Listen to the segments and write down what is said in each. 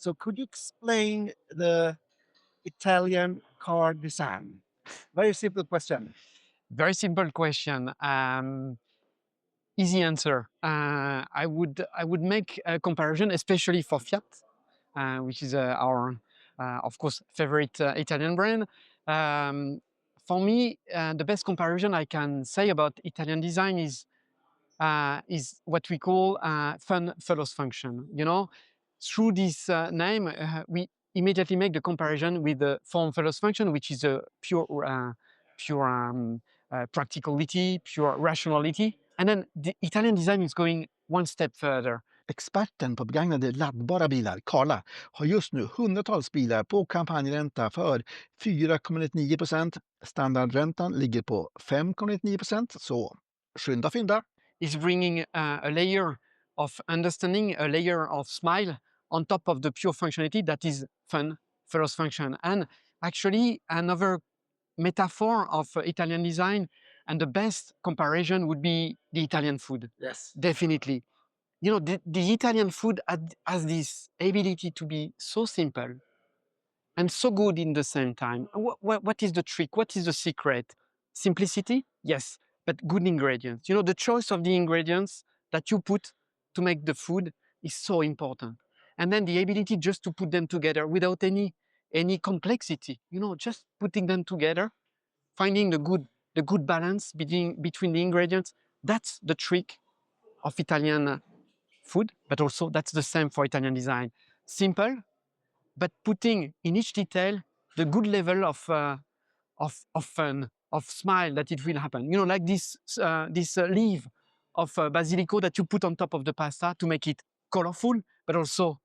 So could you explain the Italian car design? Very simple question. Very simple question. Easy answer. I would make a comparison, especially for Fiat, which is our, of course, favorite Italian brand. Um, for me, the best comparison I can say about Italian design is what we call fun follows function. You know, through this name, we immediately make the comparison with the form follows function, which is a pure practicality, pure rationality. And then the Italian design is going one step further. Experten på begagnade laddbara bilar, Carla, har just nu hundratals bilar på kampanjränta för 4,99%. Standardräntan ligger på 5,99%, så skynda fynda. Is bringing a layer of understanding, a layer of smile on top of the pure functionality that is fun, follows function. And actually, another metaphor of Italian design and the best comparison would be the Italian food. Yes. Definitely. You know, the Italian food has this ability to be so simple and so good in the same time. What is the trick? What is the secret? Simplicity? Yes, but good ingredients. You know, the choice of the ingredients that you put to make the food is so important. And then the ability just to put them together without any complexity, you know, just putting them together, finding the good balance between the ingredients. That's the trick of Italian food, but also that's the same for Italian design. Simple, but putting in each detail the good level of fun, of smile that it will happen. You know, like this leaf of basilico that you put on top of the pasta to make it colorful, but also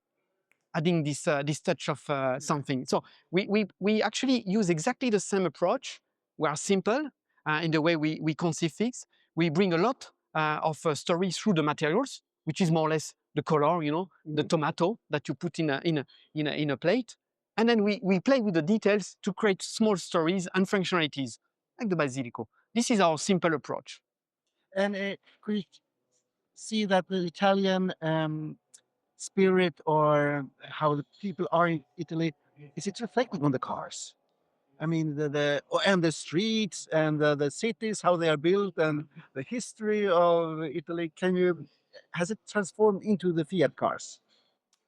adding this touch of something. So we actually use exactly the same approach. We are simple in the way we conceive things. We bring a lot of story through the materials, which is more or less the color, you know, the tomato that you put in a plate. And then we play with the details to create small stories and functionalities, like the basilico. This is our simple approach. And could you see that the Italian spirit or how the people are in Italy, is it reflecting on the cars? I mean, and the streets and the cities, how they are built, and the history of Italy. Has it transformed into the Fiat cars?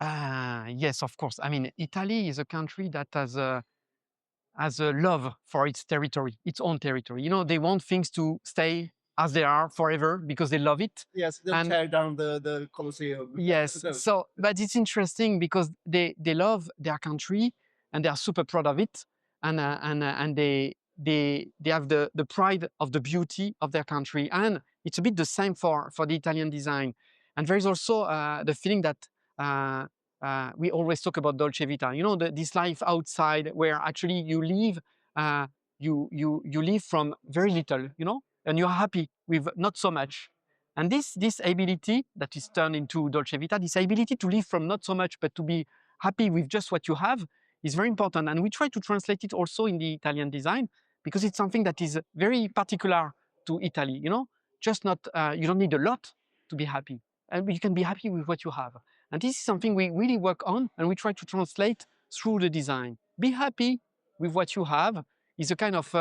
Yes, of course. I mean, Italy is a country that has a love for its territory, its own territory. You know, they want things to stay as they are forever because they love it. Yes, they'll And tear down the Colosseum. yes, so but it's interesting because they love their country and they are super proud of it, and they have the pride of the beauty of their country, and it's a bit the same for the Italian design. And there is also the feeling that we always talk about Dolce Vita. You know, this life outside where actually you live, you live from very little, you know, and you're happy with not so much. And this ability that is turned into Dolce Vita, this ability to live from not so much, but to be happy with just what you have is very important. And we try to translate it also in the Italian design because it's something that is very particular to Italy, you know, just not, you don't need a lot to be happy. And you can be happy with what you have. And this is something we really work on and we try to translate through the design. Be happy with what you have is a kind of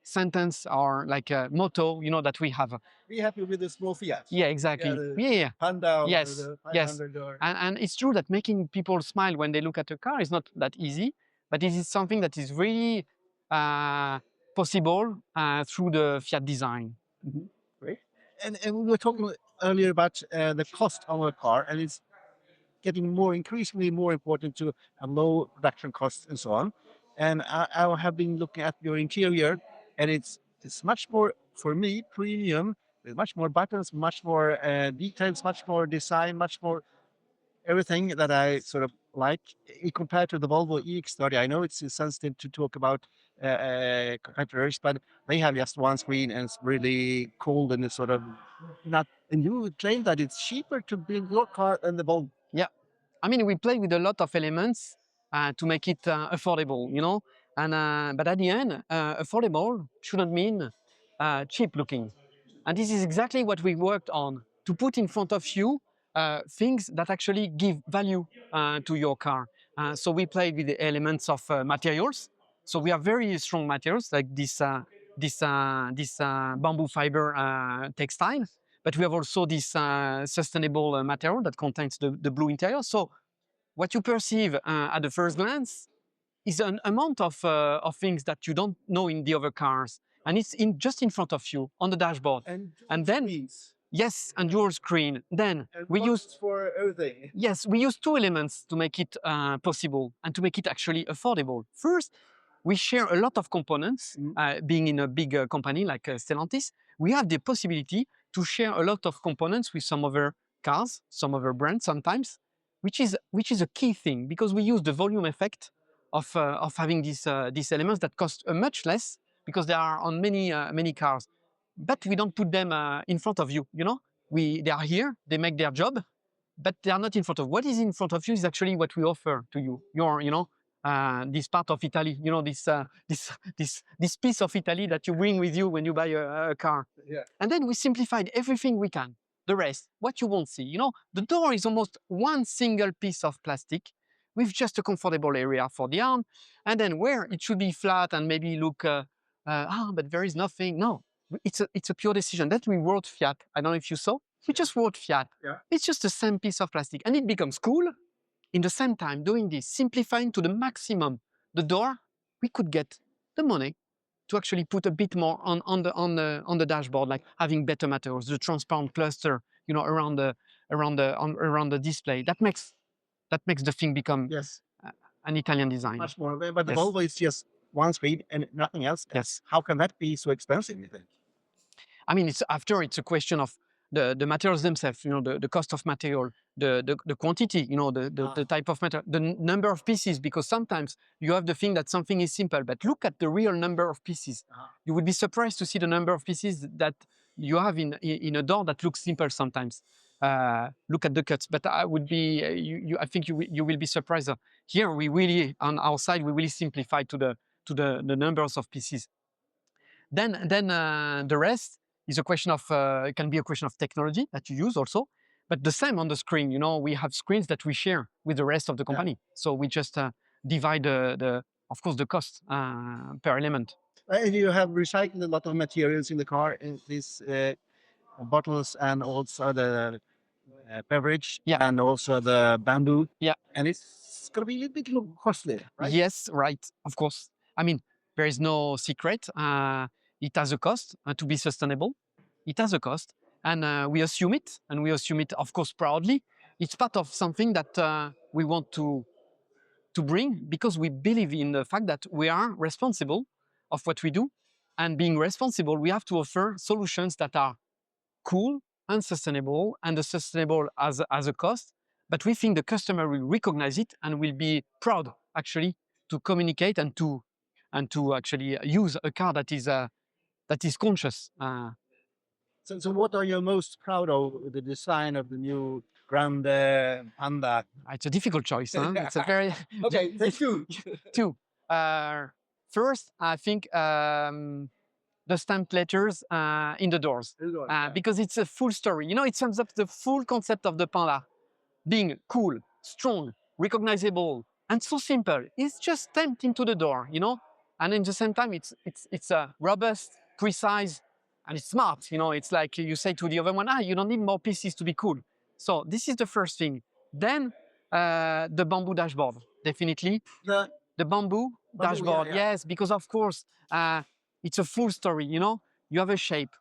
sentence or like a motto, you know, that we have. Be happy with the small Fiat. Yeah, exactly. Yeah, Yeah. Panda or Yes, the yes. 500 or... And it's true that making people smile when they look at a car is not that easy, but it is something that is really possible through the Fiat design. Great. And we were talking earlier about the cost of a car, and it's getting increasingly more important to have low production costs and so on. And I have been looking at your interior, and it's much more, for me, premium, with much more buttons, much more details, much more design, much more everything that I sort of like compared to the Volvo EX30. I know it's sensitive to talk about competitors, but they have just one screen and it's really cold and it's sort of not. And you claim that it's cheaper to build your car than the Volvo. Yeah. I mean, we play with a lot of elements to make it affordable, you know. And but at the end, affordable shouldn't mean cheap looking. And this is exactly what we worked on to put in front of you things that actually give value to your car. So we played with the elements of materials. So we have very strong materials like this bamboo fiber textile, but we have also this sustainable material that contains the blue interior. So what you perceive at the first glance is an amount of things that you don't know in the other cars, and it's just in front of you on the dashboard. And then screens. yes, and your screen. Then And we buttons used for everything. yes, we use two elements to make it possible and to make it actually affordable. First, we share a lot of components. Being in a big company like Stellantis, we have the possibility to share a lot of components with some other cars, some other brands sometimes, which is a key thing because we use the volume effect of having these elements that cost much less because they are on many cars, but we don't put them in front of you. You know, they are here, they make their job, but they are not in front of. What is in front of you is actually what we offer to you. This part of Italy, this piece of Italy that you bring with you when you buy a car. Yeah. And then we simplified everything we can. The rest, what you won't see. The door is almost one single piece of plastic with just a comfortable area for the arm. And then where it should be flat and maybe look, but there is nothing. No, it's a pure decision that we wrote Fiat. I don't know if you saw. We just wrote Fiat. Yeah. It's just the same piece of plastic, and it becomes cool. In the same time, doing this, simplifying to the maximum the door, we could get the money to actually put a bit more on the dashboard, like having better materials, the transparent cluster, around the display. That makes the thing become Yes. an Italian design. Much more. But the Yes. Volvo is just one screen and nothing else. Yes. How can that be so expensive, you think? I mean, it's a question of the materials themselves, the cost of material, the quantity, the type of material, the number of pieces, because sometimes you have the thing that something is simple, but look at the real number of pieces. You would be surprised to see the number of pieces that you have in a door that looks simple sometimes. Look at the cuts, but I would be, I think you will be surprised. Here, we really, on our side, we really simplify to the numbers of pieces. Then the rest is a question of, it can be a question of technology that you use also, but the same on the screen. We have screens that we share with the rest of the company. So we just divide of course, the cost per element. And you have recycled a lot of materials in the car, in these bottles and also the beverage and also the bamboo. Yeah. And it's going to be a little bit costly, right? Yes, right, of course. I mean, there is no secret. It has a cost to be sustainable. It has a cost, and we assume it, of course, proudly. It's part of something that we want to bring because we believe in the fact that we are responsible of what we do, and being responsible, we have to offer solutions that are cool and sustainable, and the sustainable as a cost. But we think the customer will recognize it and will be proud actually to communicate and to actually use a car that is conscious. So what are you most proud of with the design of the new Grande Panda? It's a difficult choice. Huh? It's a very Okay, thank you. two. First, I think the stamped letters in the doors, because it's a full story. It sums up the full concept of the Panda, being cool, strong, recognizable, and so simple. It's just stamped into the door, and at the same time, it's robust, precise, and it's smart. It's like you say to the other one, you don't need more pieces to be cool. So this is the first thing. Then the bamboo dashboard, definitely. The bamboo dashboard, yeah. yes, because of course, it's a full story, You have a shape,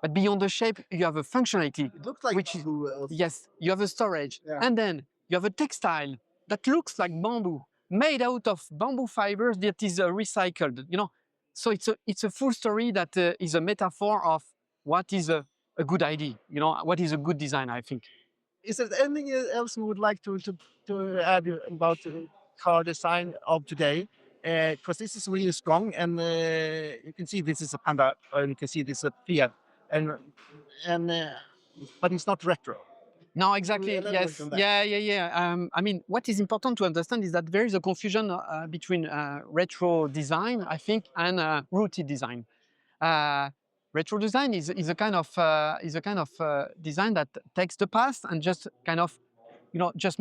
but beyond the shape, you have a functionality. It looks like which bamboo also. Yes, you have a storage, and then you have a textile that looks like bamboo, made out of bamboo fibers that is recycled, So it's a full story that is a metaphor of what is a good idea, what is a good design, I think. Is there anything else you would like to add about the car design of today? Because this is really strong, and you can see this is a Panda, and you can see this is a Fiat, and but it's not retro. No, exactly. elaborate Yes. on that? Yeah. I mean, what is important to understand is that there is a confusion between retro design, I think, and rooted design. Retro design is a kind of design that takes the past and just kind of, just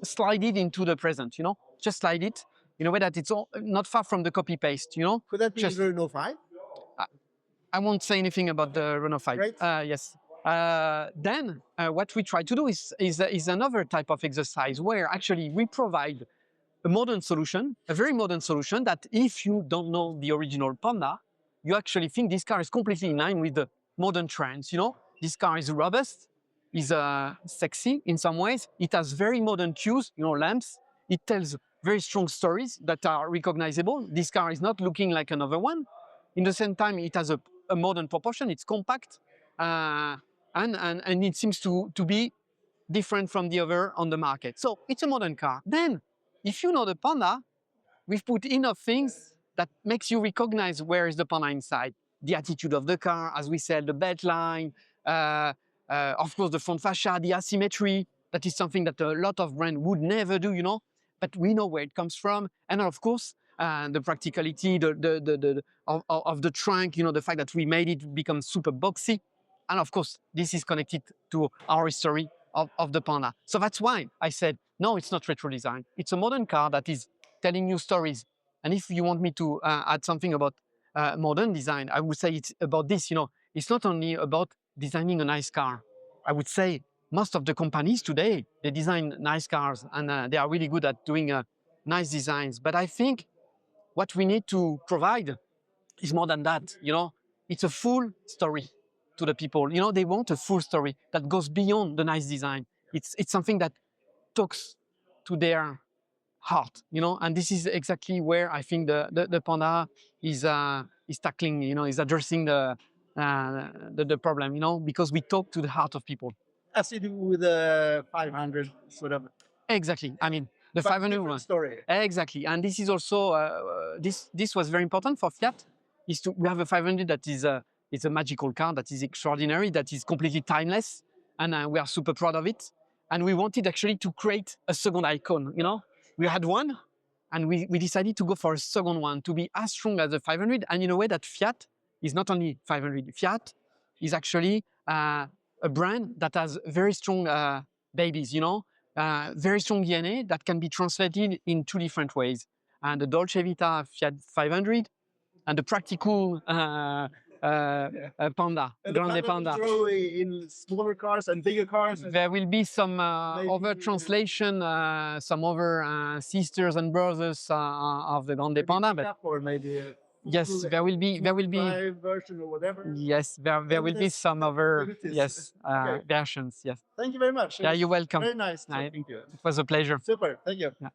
slide it into the present. Just slide it in a way that it's all, not far from the copy paste. Could that be Just Renault 5? I won't say anything about the Renault 5. Right. Yes. Then what we try to do is another type of exercise where actually we provide a modern solution, a very modern solution that if you don't know the original Panda, you actually think this car is completely in line with the modern trends. This car is robust, is sexy in some ways. It has very modern cues, lamps. It tells very strong stories that are recognizable. This car is not looking like another one. In the same time, it has a modern proportion. It's compact, and it seems to be different from the other on the market. So it's a modern car. Then, if you know the Panda, we've put enough things that makes you recognize where is the Panda inside. The attitude of the car, as we said, the belt line, of course, the front fascia, the asymmetry. That is something that a lot of brands would never do, but we know where it comes from. And of course, the practicality of the trunk, the fact that we made it become super boxy. And of course, this is connected to our history of the Panda. So that's why I said, no, it's not retro design. It's a modern car that is telling you stories. And if you want me to add something about modern design, I would say it's about this. It's not only about designing a nice car. I would say most of the companies today, they design nice cars and they are really good at doing nice designs. But I think what we need to provide is more than that. It's a full story to the people. They want a full story that goes beyond the nice design. It's something that talks to their heart, and this is exactly where I think the Panda is tackling, is addressing the problem, because we talk to the heart of people. As you do with the 500 sort of. Exactly. I mean, the But 500 different one. story. Exactly. And this is also, this was very important for Fiat, we have a 500 that is it's a magical car that is extraordinary, that is completely timeless, and we are super proud of it. And we wanted actually to create a second icon, We had one, and we decided to go for a second one, to be as strong as the 500, and in a way that Fiat is not only 500. Fiat is actually a brand that has very strong babies, very strong DNA that can be translated in two different ways. And the Dolce Vita Fiat 500 and the practical Panda, And Grande the Panda. Panda will grow in smaller cars and bigger cars. There will be some other translation, some other sisters and brothers of the Grande Panda. But or maybe yes, there will be version or whatever. yes, there will be some other Okay. versions. Yes. Thank you very much. Yeah, you're welcome. Very nice talking to you. It was a pleasure. Super. Thank you. Yeah.